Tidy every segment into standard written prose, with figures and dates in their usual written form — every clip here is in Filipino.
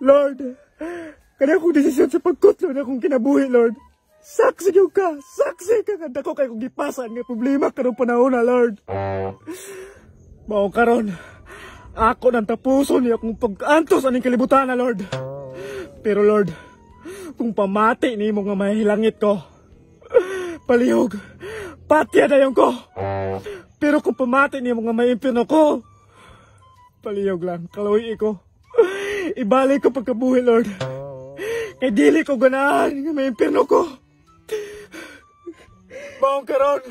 Lord, kaya akong desisyon sa pagkutlo na akong kinabuhi, Lord. Saksi ka kanda ko kay kong gipasan nga problema karong panahon na, Lord. Mao karon, ako nang tapuson niya kung pag-antos aning kalibutan na, Lord. Pero Lord, kung pamati ni mo nga mahilangit ko, palihog, patya na yung ko. Pero kung pamati ni mo nga maimpirno ko, palihog lang, kaluwi ko. Ibalik ko pagkabuhi, Lord. Kay dili ko ganahan nga maimpirno ko. Maong karon,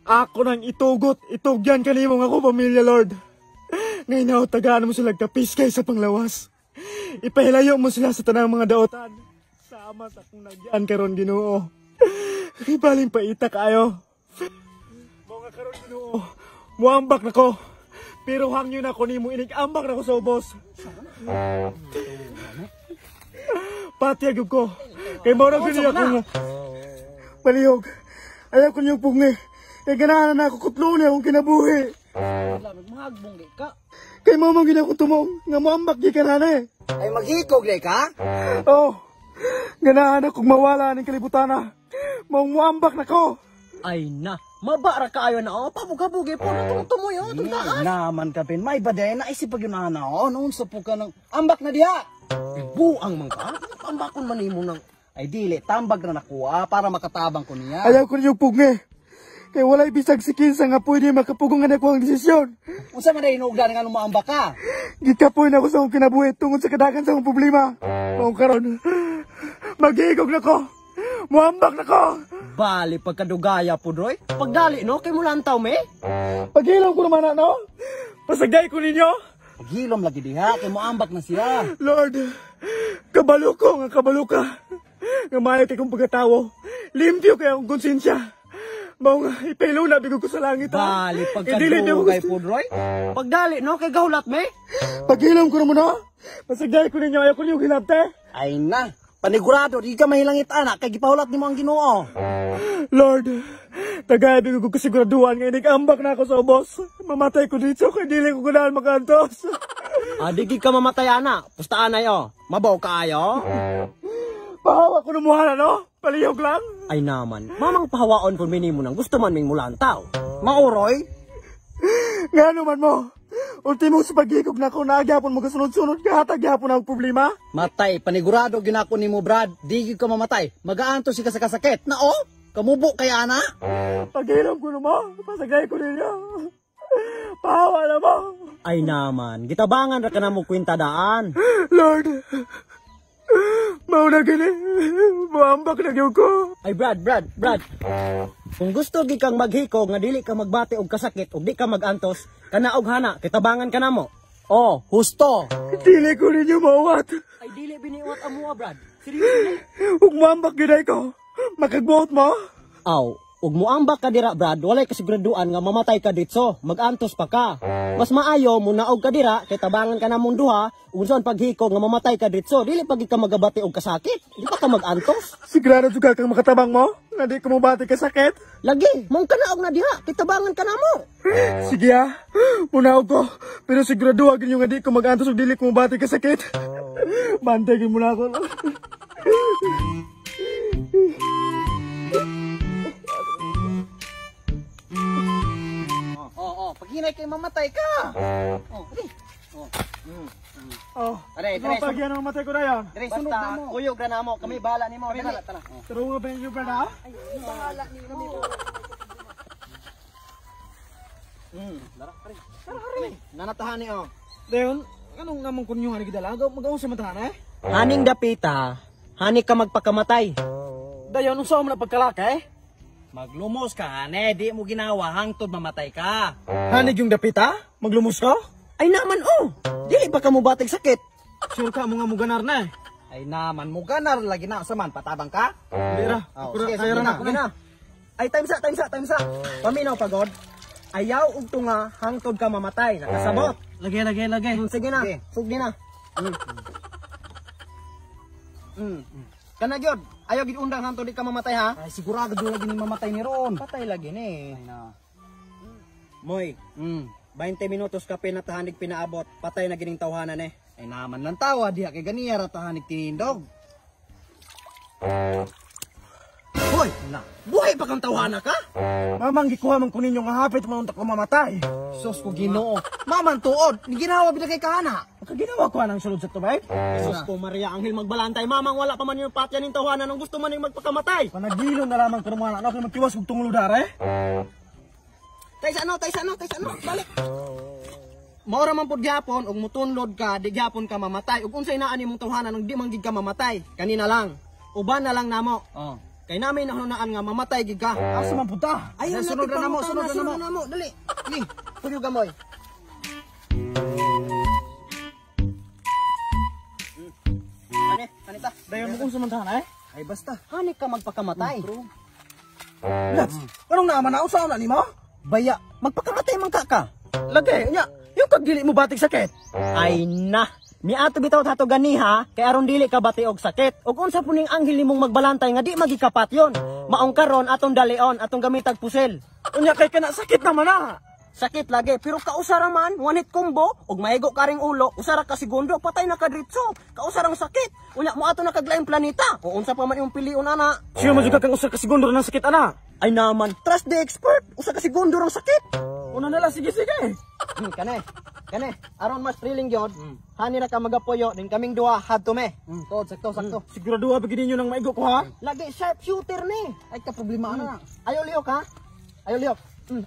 ako nang itugyan kanimo nga ako pamilya, Lord. Ngayon tagaan mo sila kapiskay sa panglawas. Ipahilayo mo sila sa tanang mga daotan. Sama sa akong nagyan karon, Ginoo. Ibaling paita kayo. Mga karon, Ginoo, muambak na ko. Pero hangyo na ko nimo inig-ambak na ko sa ubos. Patiyag ko. Kay mora gini ako. Palihog. Ayaw ko niyong pungi. Kaya ganahan na ako kutlo niya akong kinabuhi. Magbong di ka. Kaya mo mong ginakong tumong. Nga moambak di ka na eh. Ay maghikog di ka? Oo. Ganahan akong mawala ng kalibutan na. Maong moambak na ko. Ay na. Mabara ka ayo na o. Pabugabugi po. Tumoy o. Tuntaan. Naman ka pin. May baday. Naisip pag yun na o. Noon sa po ka ng ambak na diha. Buang man ka. Ambakon man imo ng. Ay dili. Tambag na nakuha para makatabang ko niya. Ayaw ko niyong pungi. Kaya wala'y bisag si Kinsa nga pwede makapugungan ako ang desisyon. Unsa man ay inuugdan nga lumaambak ka? Gikapoy na ako sa akong kinabuhi tungod sa kadagan sa akong problema. Maong karon, maghigog na ko. Muambak na ko. Bali pagkadugaya po, Droy. Pagdali, no? Kay mulantaw, me? Paghilom ko naman, ano? Pasagday ko ninyo. Paghilom lagi diha. Kay moambak na siya. Lord, kabalo ko nga kabalo ka. Nga mayo kay kong pagkatawo. Limpyo kay akong konsensya. Mao nga, ipailaw na bigog ko sa langit, ha? Bali pagkadugay po, Droy. Pagdali, no? Kay gahulat, me? Paghilom ko naman, no? Pasagday ko ninyo, ayaw ko ninyo hilapte. Ay na. Panigurado, di ka mahilangit anak, kay gipahulat ni mo ang Ginoo. Lord, tagay bigog ko kasiguraduhan nga inig-ambak na ako sa ubos. Mamatay ko dito, kaya dili ko ganahan makantos. Digi ka mamatay, ana. Pustaan na yo. Mabaw ka ayo. Pahawa ko numuhala, no? Palihog lang. Ay naman. Mamang pahawaon po minimo nang gusto man ming mulantaw. Mauroy? Nga naman mo. Ultimo sa paghigog na ako, nagyapon mo kasunod-sunod, kahatag yapon ang problema. Matay, panigurado ginako ni mo, Brad. Di ka mamatay. Magaanto si ka sa kasakit. Na o? Kamubo kaya na? Paghilom ko naman, pasagay ko ninyo. Pahawa na mo. Ay naman. Gitabangan ra ka na mo kwintadaan. Lord, mauna gini. Buambak na gyud ko. Ay Brad. Kung gusto gi kang maghikog nga dili ka magbati og kasakit ug di ka magantos, kana og hana kitabangan ka na mo. Oh, husto. Dili ko ninyo mawat. Ay dili biniwat amuha, Brad. Seryoso. Ug muambak gyud ko. Makagbuot mo. Aw, ug muambak ka dira, Brad, walay kasiguraduan nga mamatay ka ditso, magantos pa ka. Mas maayo mo naog ka dira kay tabangan ka na mong duha, ug unsa paghikog nga mamatay ka ditso, dili pag ka magabati og kasakit. Di pa ka magantos. Sigurado jud kang makatabang mo? Nga di ko mabati ka sakit? Lagi, mong kanaog na diha, kay tabangan ka na mo. Sige ha, munaog ko. Pero sigurado agad yung nga di ko magantos ug dili ko mabati ka sakit. Bantay mo na ako. Paghinay kay mamatay ka. Aray, pagyan ang matay ko na yan. Dire sunod na mo. Uyog na mo. Kami bahala nimo. Tara. Pero nga ba yung na? Ay, bahala nimo. Dara. Nanatahan ni o. Dayon, anong namang kunyuhan ni gidala? Mag-aon sa matahan eh? Haning dapita, hani ka magpakamatay. Dayon, unsa mo na pagkalaki? Maglumos ka, ane. Di mo ginawa. Hangtod mamatay ka. Hanig yung dapita? Maglumos ka? Ay naman oh, dili pa ka mo batig sakit. Sure ka mo nga muganar na eh. Ay naman mo ganar lagi na. Saman, patabang ka? Lira, sige, kaya na. Sige na. Ay time sa. Paminaw pagod. Ayaw ug tunga hangtod ka mamatay. Nakasabot. Lagay. Sige na. Sige. Sugdi na. Kana gyud. Ayaw gid undang hangtod di ka mamatay ha. Ay sigurado gyud lagi ni mamatay ni Ron. Patay lagi ni. Ay na. Moy, 20 minutos ka pinatahanig pinaabot. Patay na gining tawhanan eh. Ay naman lang tawa, diha kay ganiya ratahan tinindog. Hoy, na. Buhay pa kang tawhana ka? Mamang gikuha man ko ninyo nga hapit maunta ko mamatay. Sus ko Ginoo. Maman tuod, ni ginawa bila kay kahana. Ginawa ko anang sulod sa tubay. Jesus ko Maria Anghel magbalantay. Mamang wala pa man yung patya ning tawhana nang gusto man ning magpakamatay. Panagilo na lamang ko ng mga anak na magkiwas kong tunguludare. Tay sa ano? Balik. Maura man pud gyapon ug mutunlod ka, di gyapon ka mamatay. Ug unsay naa nimong tawhana nang di man gid ka mamatay? Kanina lang. Uban na lang namo. Oh. Kay namin nahunaan nga mamatay gid ka. Asa man punta? Ayun na Sunod na namo, sunod na namo. Dali. Dali. Puyo gamoy. Kanita. Dayon mo kung sumantahan eh. Ay basta. Hani ka magpakamatay. Lats, anong naman na usaw na ni mo? Baya, magpakamatay man ka. Lagay, nya, yung kagdili mo batik sakit. Ay na. Ni ato bitaw tato ganiha, kay aron dili ka bati og sakit. Ug unsa puning anghel nimong magbalantay nga di magikapat yon. Maong karon atong dalion, atong gamitag pusel. Unya kay kana sakit naman na. Sakit lagi, pero kausara man, one hit combo, ug maigo karing ulo, usara ka segundo, patay na ka diretso. Kausarang sakit. Unya mo ato na kaglaing planeta. O unsa pa man imong piliun ana? Siya mo juga kang usa ka segundo ng sakit ana. Ay naman, trust the expert. Usa ka segundo rang sakit. Una na lang, sige. Kane, aron mas thrilling yun, hani na ka magapoyo, din kaming duha, hadto me. Tod, sakto. Sigurado ha, bigyan ninyo ng maigo ko ha. Lagi, sharp shooter ni. Ay ka problema na. Ayaw liyok ha? Ayaw liyok.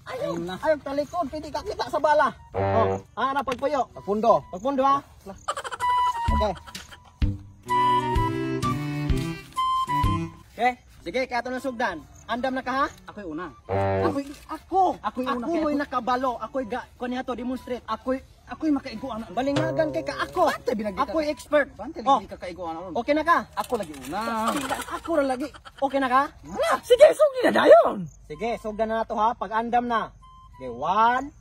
Ayaw talikod, pwede ka kita sa bala. Oh, na pagpuyo. Pagpundo. Pagpundo ha? Okay. Okay, sige, kaya ito na sugdan. Andam na ka ha? Ako'y una. Ako'y una. mo'y nakabalo. Ako'y kaniya to demonstrate. Ako'y makaiguan. Balingagan kay ka ako. Bante binagi ka. Ako'y expert. Bante Oh, binagi ka kaiguan ron. okay na ka? Ako lagi una. Ako ra lagi. Okay na ka? Wala, sige, sugdi na dayon. Sige, sugdan na to ha. Pag andam na. Okay, 1,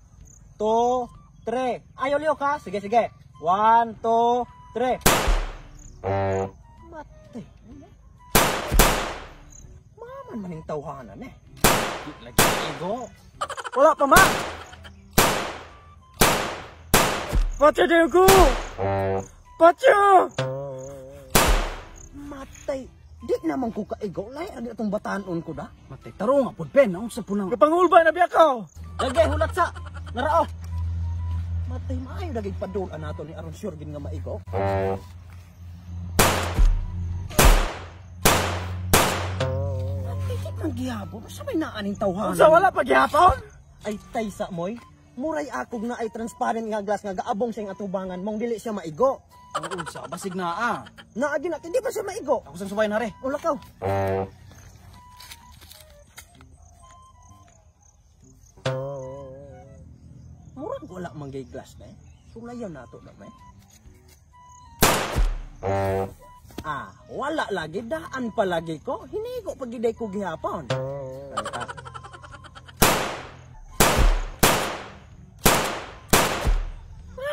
2, 3. Ayaw liyo ka? Sige. 1, 2, 3. Matay. Maman maning tawhanan eh. Di lagi ego. Wala pa man. Patya dayo ko. Patya. Matay. Di naman ko kaigo. Lai, ano itong batanon ko da? Matay taro nga pud pen, unsa po nang Kapangulba na biya ka. Lagay, hulat sa. Narao. Matay, maayo lagay padulan nato ni aron sure gin nga maigo. Matay, di man gihapon. Sabay na aning tawhanan. Sa wala pa gihapon. Ay tay sa moy. Muray akog na ay transparent nga glass nga gaabong sa atubangan mong dili siya maigo. ang unsa basig na Naagi natin, di ba siya maigo? Ako sang subay na re. Ulakaw. Murag wala manggay glass na eh. Sulayan nato na eh. Wala lagi. Daan pa lagi ko. Hinigo pagiday ko gihapon. Kanta.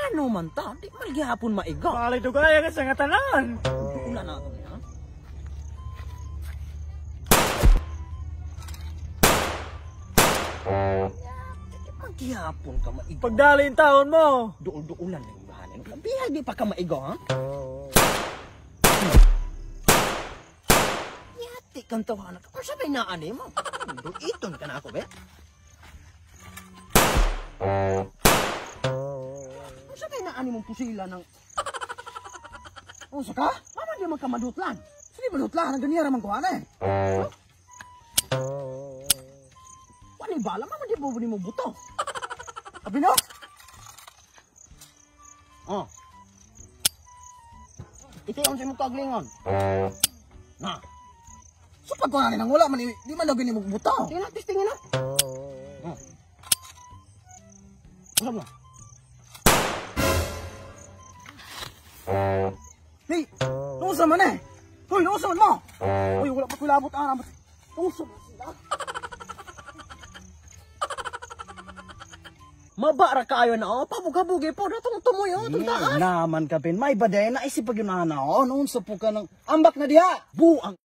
Ano man ta? Di man gihapon maigo. Palay to kaya ka sa nga tanan. Ulan na ito niya. Maghihapon ka maigo. Pagdalin taon mo. Duol-duulan na yung bahanin. Bihag di pa ka maigo, ha? Yati kang tawanan ka. Or sabay na ani mo. Duiton ka na ako, be? Or sabay na ani mong pusila ng... Unsa ka? Mama di man ka madutlan. Sige balutla nang ganiya man ko ana eh. Wani bala, mama di mo mo buto. Abi no? Oh. Ito yung si mo kaglingon. Na. So pag ko nang wala man di man daw gini mo buto. Tingnan, testingin na. Oh. Usap na. Hey, unsa man eh? Hoy, unsa man mo? Hoy, wala pa ko labot ana. Unsa man sila? Mabara kaayo na oh, pabug-habugi po datong tumoy oh, tungtaan. Naman ka pin, may baday na isip pag yun ana. Unsa po ka nang ambak na diha? Buang